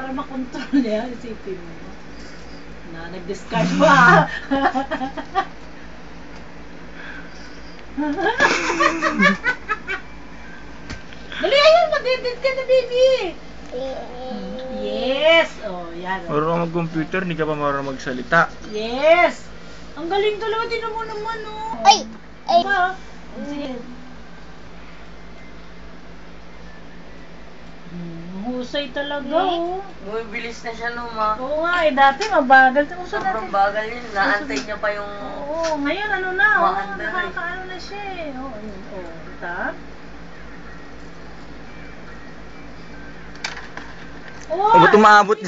para makontrol niya, isipin mo. Na, nag-discard pa. Dali, ayun, mag-edit ka na, baby. Yes! Oh, yan. Oh. Marunong mag-computer, hindi ka pa marunong magsalita. Yes! Ang galing talaga, tinan mo naman, oh. Ay! Ay! Ba? Sige. Husay talaga, oh. Bumibilis na siya, no, ma? Oo nga, dati mabagal. Uso Sobrang dati. bagal yun. Naantay niya pa yung... Oo, ngayon ano na, oh, Maanda na eh. nakakaano na siya eh. Oo, ayun, oh, tap. Oh, Ba't umaabot?